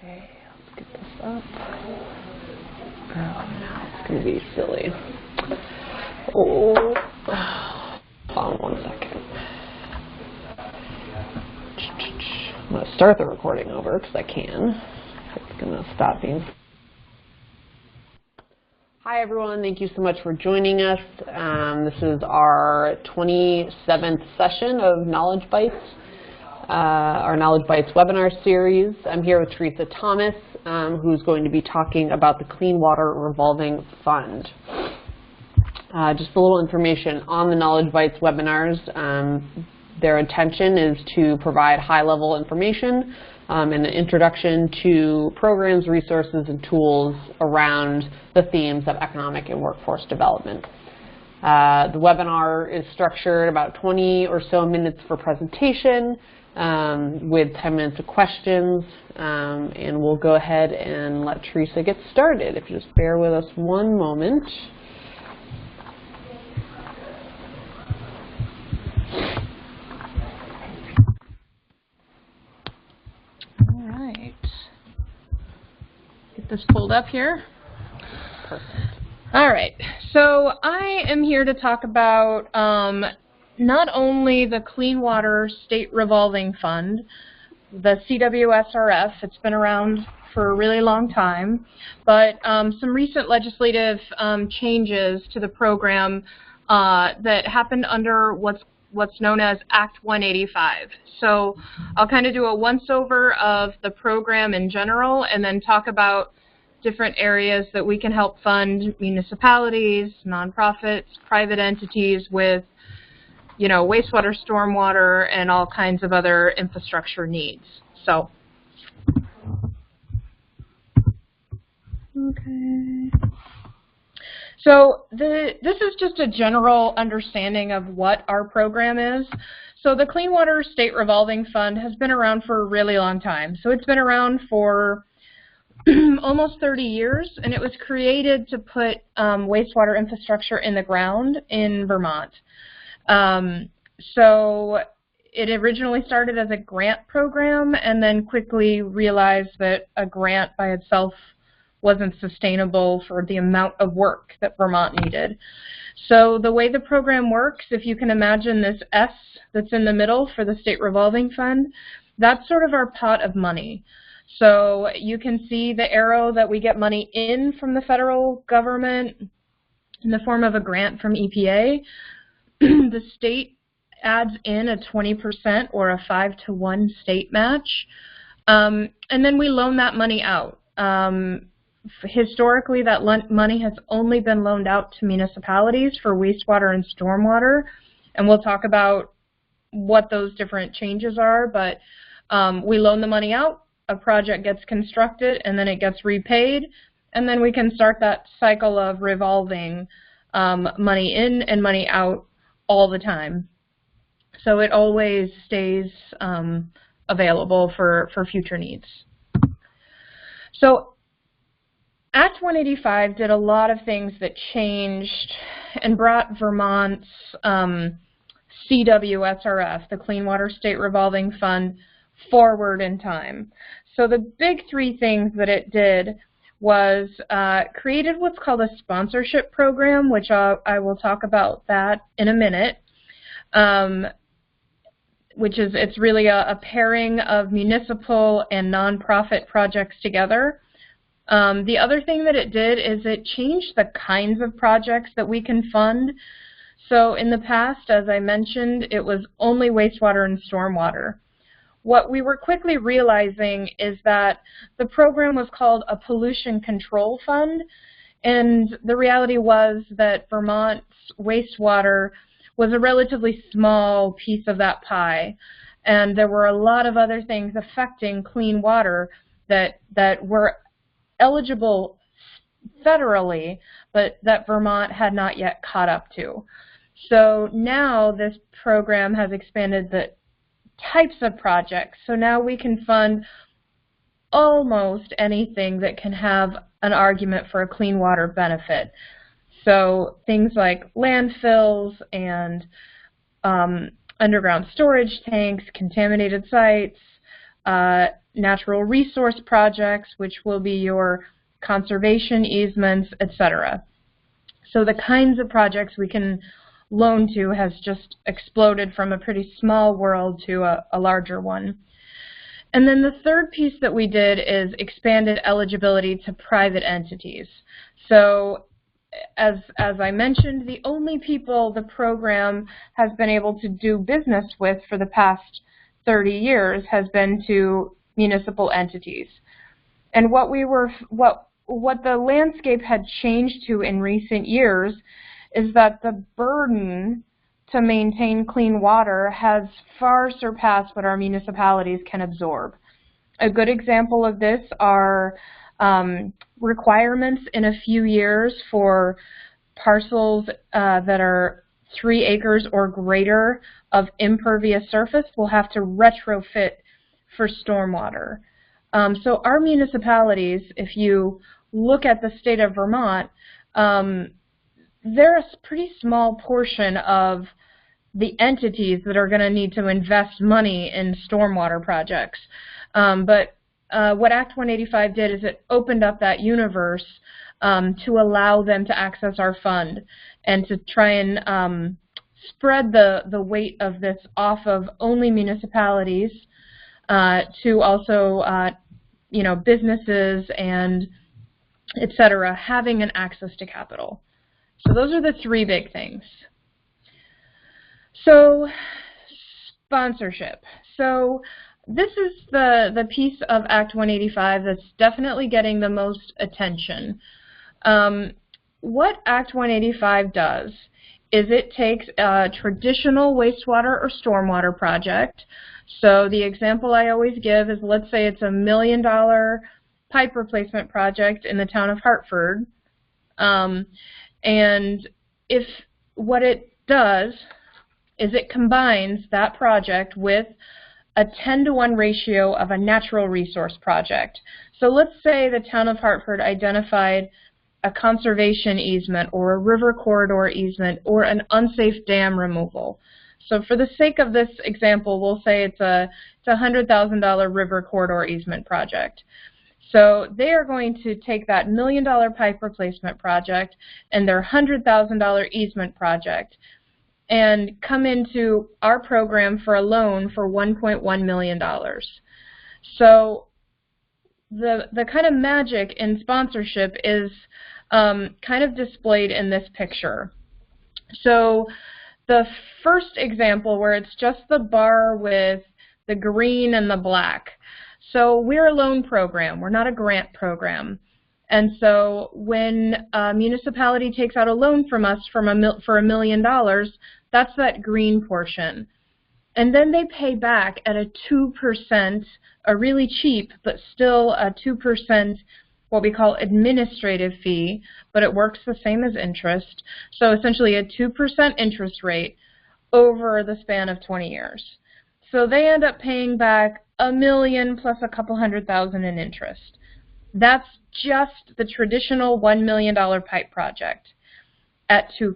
Okay, let's get this up. Oh, now it's going to be silly. Oh, hold on 1 second. I'm going to start the recording over because I can. It's going to stop being. Hi everyone, thank you so much for joining us. This is our 27th session of Knowledge Bites, our Knowledge Bites webinar series. I'm here with Terisa Thomas, who's going to be talking about the Clean Water Revolving Fund. Just a little information on the Knowledge Bites webinars. Their intention is to provide high-level information and an introduction to programs, resources, and tools around the themes of economic and workforce development. The webinar is structured about 20 or so minutes for presentation with 10 minutes of questions, and we'll go ahead and let Terisa get started. If you just bear with us one moment. Get this pulled up here. Perfect. All right, so I am here to talk about not only the Clean Water State Revolving Fund, the CWSRF, it's been around for a really long time, but some recent legislative changes to the program that happened under what's known as Act 185. So I'll kind of do a once-over of the program in general and then talk about different areas that we can help fund municipalities, nonprofits, private entities with, you know, wastewater, stormwater, and all kinds of other infrastructure needs. So, okay. So this is just a general understanding of what our program is. So the Clean Water State Revolving Fund has been around for a really long time. So it's been around for almost 30 years, and it was created to put wastewater infrastructure in the ground in Vermont. So it originally started as a grant program and then quickly realized that a grant by itself wasn't sustainable for the amount of work that Vermont needed. So the way the program works, if you can imagine this S that's in the middle for the State Revolving Fund, that's sort of our pot of money. So you can see the arrow that we get money in from the federal government in the form of a grant from EPA. The state adds in a 20% or a 5-to-1 state match, and then we loan that money out. Historically, that money has only been loaned out to municipalities for wastewater and stormwater, and we'll talk about what those different changes are, but we loan the money out, a project gets constructed, and then it gets repaid, and then we can start that cycle of revolving money in and money out all the time. So it always stays available for future needs. So Act 185 did a lot of things that changed and brought Vermont's CWSRF, the Clean Water State Revolving Fund, forward in time. So the big three things that it did was created what's called a sponsorship program, which I will talk about that in a minute, which is, it's really a pairing of municipal and nonprofit projects together. The other thing that it did is it changed the kinds of projects that we can fund. So in the past, as I mentioned, it was only wastewater and stormwater. What we were quickly realizing is that the program was called a pollution control fund, and the reality was that Vermont's wastewater was a relatively small piece of that pie, and there were a lot of other things affecting clean water that were eligible federally, but that Vermont had not yet caught up to. So now this program has expanded the types of projects. So now we can fund almost anything that can have an argument for a clean water benefit. So things like landfills and underground storage tanks, contaminated sites, natural resource projects, which will be your conservation easements, etc. So the kinds of projects we can loan to has just exploded from a pretty small world to a larger one. And then the third piece that we did is expanded eligibility to private entities. So as I mentioned, the only people the program has been able to do business with for the past 30 years has been to municipal entities. And what the landscape had changed to in recent years is that the burden to maintain clean water has far surpassed what our municipalities can absorb. A good example of this are requirements in a few years for parcels that are 3 acres or greater of impervious surface will have to retrofit for stormwater. So our municipalities, if you look at the state of Vermont, they're a pretty small portion of the entities that are going to need to invest money in stormwater projects. But what Act 185 did is it opened up that universe to allow them to access our fund and to try and spread the weight of this off of only municipalities to also businesses and et cetera, having an access to capital. So those are the 3 big things. So sponsorship. So this is the piece of Act 185 that's definitely getting the most attention. What Act 185 does is it takes a traditional wastewater or stormwater project. So the example I always give is, let's say it's $1 million pipe replacement project in the town of Hartford. And if what it does is it combines that project with a 10-to-1 ratio of a natural resource project. So let's say the town of Hartford identified a conservation easement or a river corridor easement or an unsafe dam removal. So for the sake of this example, we'll say it's a $100,000 river corridor easement project. So they are going to take that $1 million pipe replacement project and their $100,000 easement project and come into our program for a loan for $1.1 million. So the kind of magic in sponsorship is kind of displayed in this picture. So the first example where it's just the bar with the green and the black. So we're a loan program, we're not a grant program. And so when a municipality takes out a loan from us for $1 million, that's that green portion. And then they pay back at a 2%, a really cheap, but still a 2%, what we call administrative fee, but it works the same as interest. So essentially a 2% interest rate over the span of 20 years. So they end up paying back $1 million plus a couple $100,000 in interest. That's just the traditional $1 million pipe project at 2%.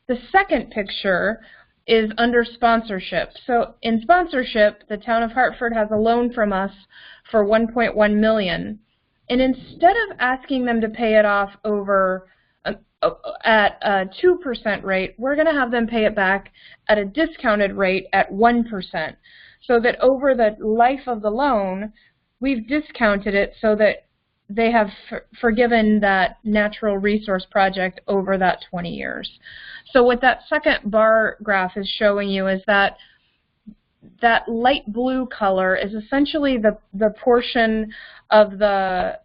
The second picture is under sponsorship. So in sponsorship, the town of Hartford has a loan from us for $1.1 million. And instead of asking them to pay it off over at a 2% rate, we're going to have them pay it back at a discounted rate at 1%. So that over the life of the loan, we've discounted it so that they have forgiven that natural resource project over that 20 years. So what that second bar graph is showing you is that that light blue color is essentially the portion of the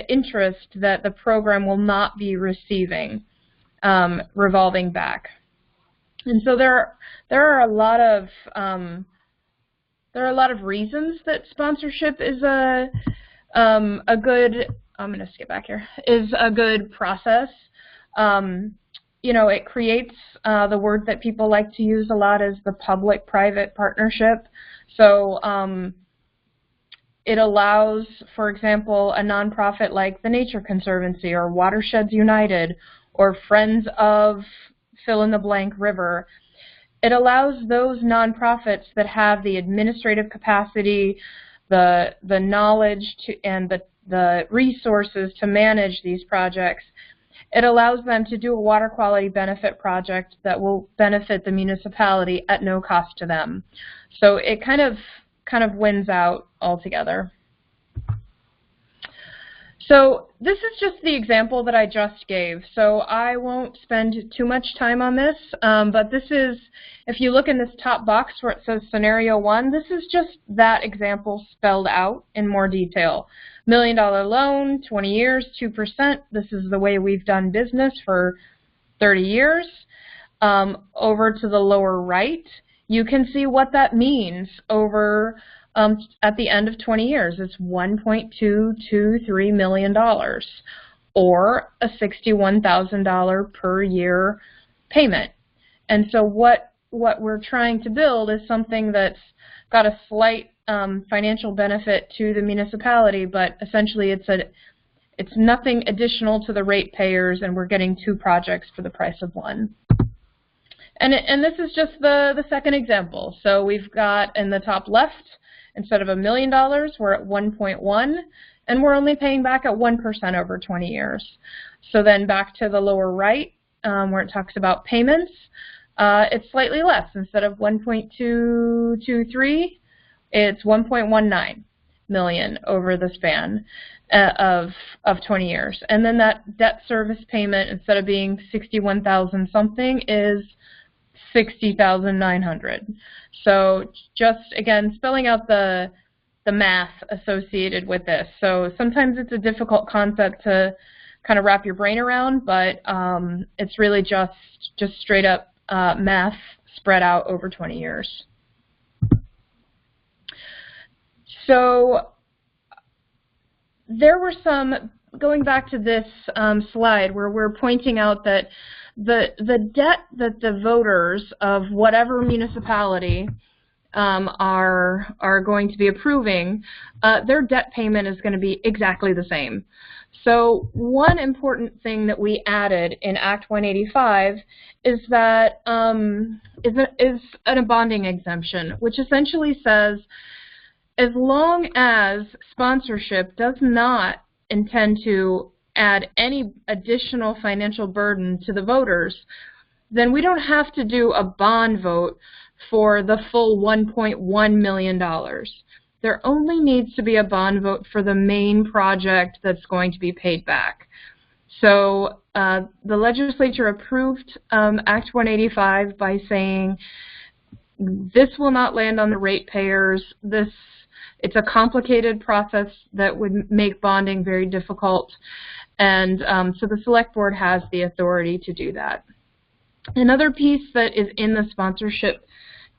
interest that the program will not be receiving revolving back. And so there are a lot of reasons that sponsorship is a good, I'm going to skip back here, is a good process. You know, it creates the word that people like to use a lot is the public-private partnership. So it allows, for example, a nonprofit like the Nature Conservancy or Watersheds United or Friends of fill-in-the-blank river. It allows those nonprofits that have the administrative capacity, the knowledge and the resources to manage these projects, it allows them to do a water quality benefit project that will benefit the municipality at no cost to them. So it kind of wins out altogether. So this is just the example that I just gave, so I won't spend too much time on this, but this is, if you look in this top box where it says Scenario 1, this is just that example spelled out in more detail. $1 million loan, 20 years, 2%. This is the way we've done business for 30 years. Over to the lower right, you can see what that means over at the end of 20 years. It's $1.223 million, or a $61,000 per year payment. And so what we're trying to build is something that's got a slight financial benefit to the municipality, but essentially it's nothing additional to the ratepayers, and we're getting 2 projects for the price of 1. And this is just the second example. So we've got in the top left, instead of $1 million, we're at 1.1, and we're only paying back at 1% over 20 years. So then back to the lower right, where it talks about payments, it's slightly less. Instead of 1.223, it's 1.19 million over the span of 20 years. And then that debt service payment, instead of being 61,000 something, is 60,900. So just, again, spelling out the math associated with this. So sometimes it's a difficult concept to kind of wrap your brain around, but it's really just straight up math spread out over 20 years. So there were some, going back to this slide where we're pointing out that the debt that the voters of whatever municipality are going to be approving, their debt payment is going to be exactly the same. So one important thing that we added in Act 185 is that is a bonding exemption, which essentially says as long as sponsorship does not intend to add any additional financial burden to the voters, then we don't have to do a bond vote for the full $1.1 million. There only needs to be a bond vote for the main project that's going to be paid back. So the legislature approved Act 185 by saying this will not land on the ratepayers. It's a complicated process that would make bonding very difficult. And so the Select Board has the authority to do that. Another piece that is in the sponsorship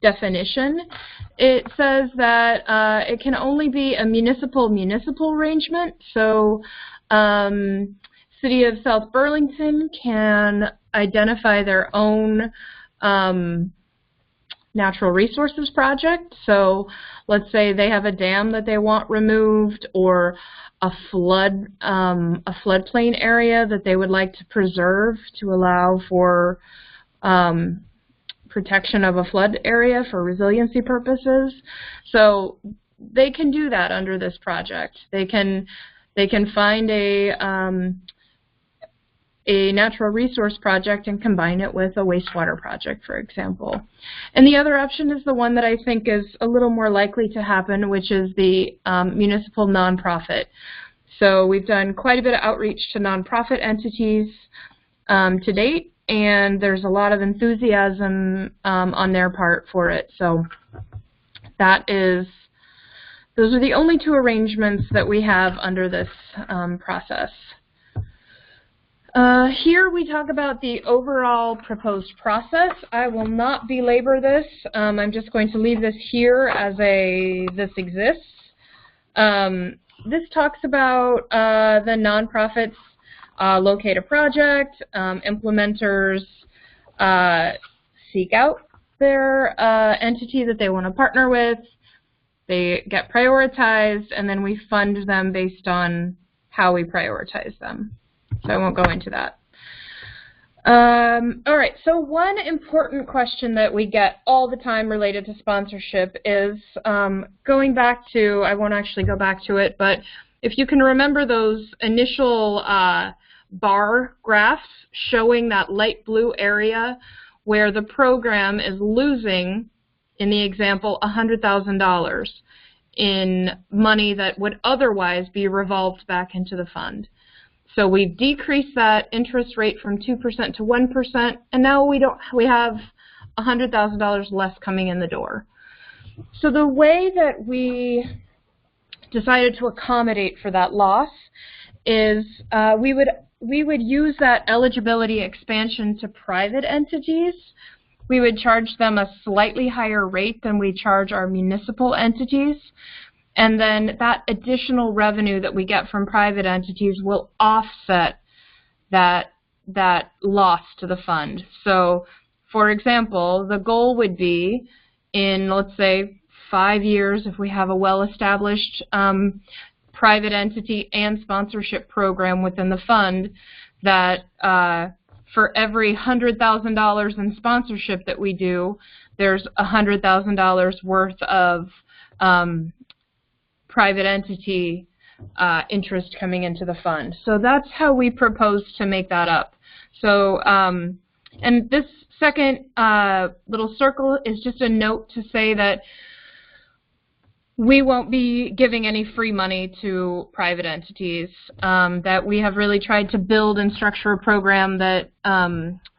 definition, it says that it can only be a municipal arrangement. So City of South Burlington can identify their own natural resources project. So let's say they have a dam that they want removed, or a floodplain area that they would like to preserve to allow for protection of a flood area for resiliency purposes. So they can do that under this project. They can find a natural resource project and combine it with a wastewater project, for example. And the other option is the one that I think is a little more likely to happen, which is the municipal nonprofit. So we've done quite a bit of outreach to nonprofit entities to date, and there's a lot of enthusiasm on their part for it. So those are the only 2 arrangements that we have under this process. Here we talk about the overall proposed process. I will not belabor this. I'm just going to leave this here as this exists. This talks about the nonprofits locate a project, implementers seek out their entity that they want to partner with, they get prioritized, and then we fund them based on how we prioritize them. So I won't go into that. All right, so one important question that we get all the time related to sponsorship is going back to, I won't actually go back to it, but if you can remember those initial bar graphs showing that light blue area where the program is losing, in the example, $100,000 in money that would otherwise be revolved back into the fund. So we've decreased that interest rate from 2% to 1%, and now we have $100,000 less coming in the door. So the way that we decided to accommodate for that loss is we would use that eligibility expansion to private entities. We would charge them a slightly higher rate than we charge our municipal entities. And then that additional revenue that we get from private entities will offset that loss to the fund. So, for example, the goal would be in, let's say, 5 years, if we have a well-established private entity and sponsorship program within the fund, that for every $100,000 in sponsorship that we do, there's $100,000 worth of private entity interest coming into the fund. So that's how we propose to make that up. So, and this second little circle is just a note to say that we won't be giving any free money to private entities, that we have really tried to build and structure a program that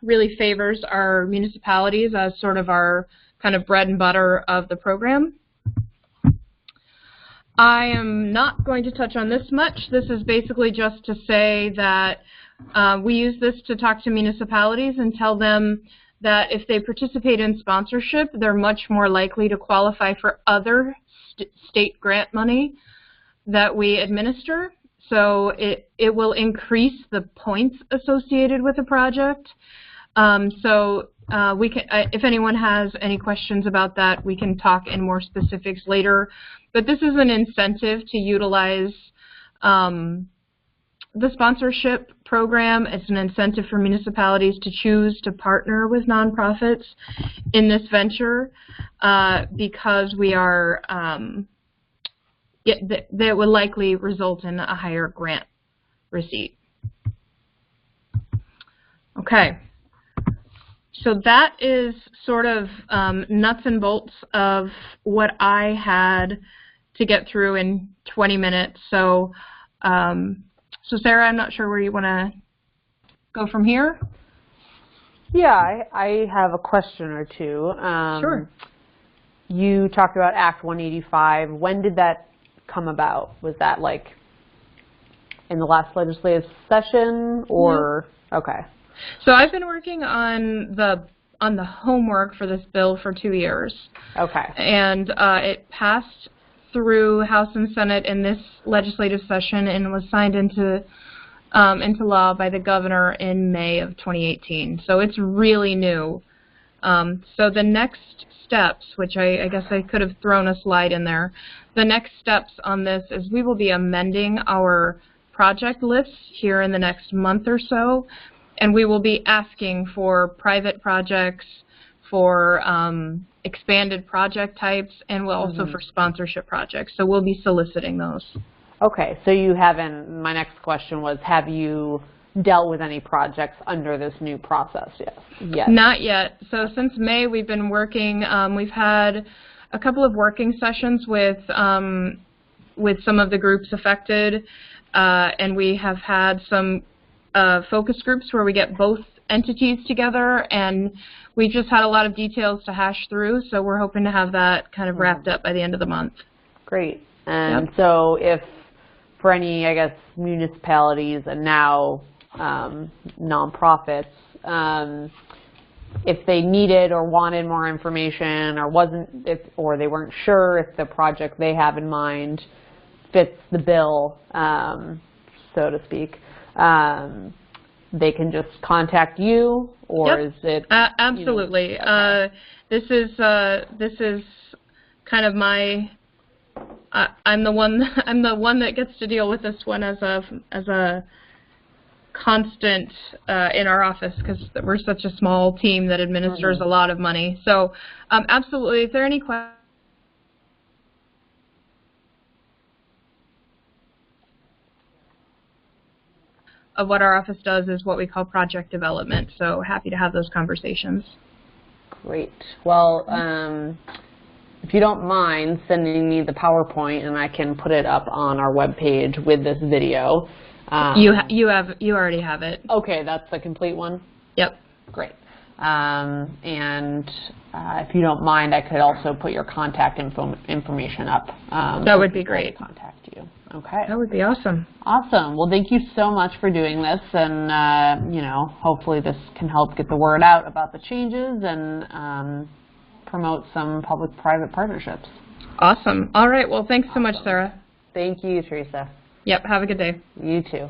really favors our municipalities as sort of our kind of bread and butter of the program. I am not going to touch on this much. This is basically just to say that we use this to talk to municipalities and tell them that if they participate in sponsorship, they're much more likely to qualify for other state grant money that we administer. So it will increase the points associated with a project. We can, if anyone has any questions about that, we can talk in more specifics later. But this is an incentive to utilize the sponsorship program. It's an incentive for municipalities to choose to partner with nonprofits in this venture because we are, that would likely result in a higher grant receipt. Okay. So that is sort of nuts and bolts of what I had to get through in 20 minutes. So, so Sarah, I'm not sure where you want to go from here. Yeah, I have a question or two. Sure. You talked about Act 185. When did that come about? Was that like in the last legislative session or? No. Okay. So I've been working on the homework for this bill for 2 years. Okay. And it passed through House and Senate in this legislative session and was signed into law by the governor in May of 2018. So it's really new. So the next steps, which I guess I could have thrown a slide in there, the next steps on this is we will be amending our project lists here in the next month or so. And we will be asking for private projects, for expanded project types, and we'll also for sponsorship projects. So we'll be soliciting those. Okay, so you haven't, my next question was, have you dealt with any projects under this new process yet? Not yet. So since May, we've been working, we've had a couple of working sessions with some of the groups affected, and we have had some focus groups where we get both entities together, and we just had a lot of details to hash through, so we're hoping to have that kind of wrapped up by the end of the month. Great. And so if for any, I guess, municipalities and now nonprofits, if they needed or wanted more information or they weren't sure if the project they have in mind fits the bill, so to speak, they can just contact you, or is it? Absolutely. You know, okay. This is kind of my. I'm the one that gets to deal with this one as a constant in our office because we're such a small team that administers a lot of money. So absolutely, is there any questions? Of what our office does is what we call project development. So happy to have those conversations. Great. Well, if you don't mind sending me the PowerPoint, and I can put it up on our webpage with this video. You already have it. Okay, that's the complete one? Yep. Great. If you don't mind, I could also put your contact information up. That would be great. Contact you. Okay. That would be awesome. Awesome. Well, thank you so much for doing this, and you know, hopefully this can help get the word out about the changes and promote some public-private partnerships. Awesome. All right. Well, thanks so much, Sarah. Thank you, Teresa. Yep. Have a good day. You too.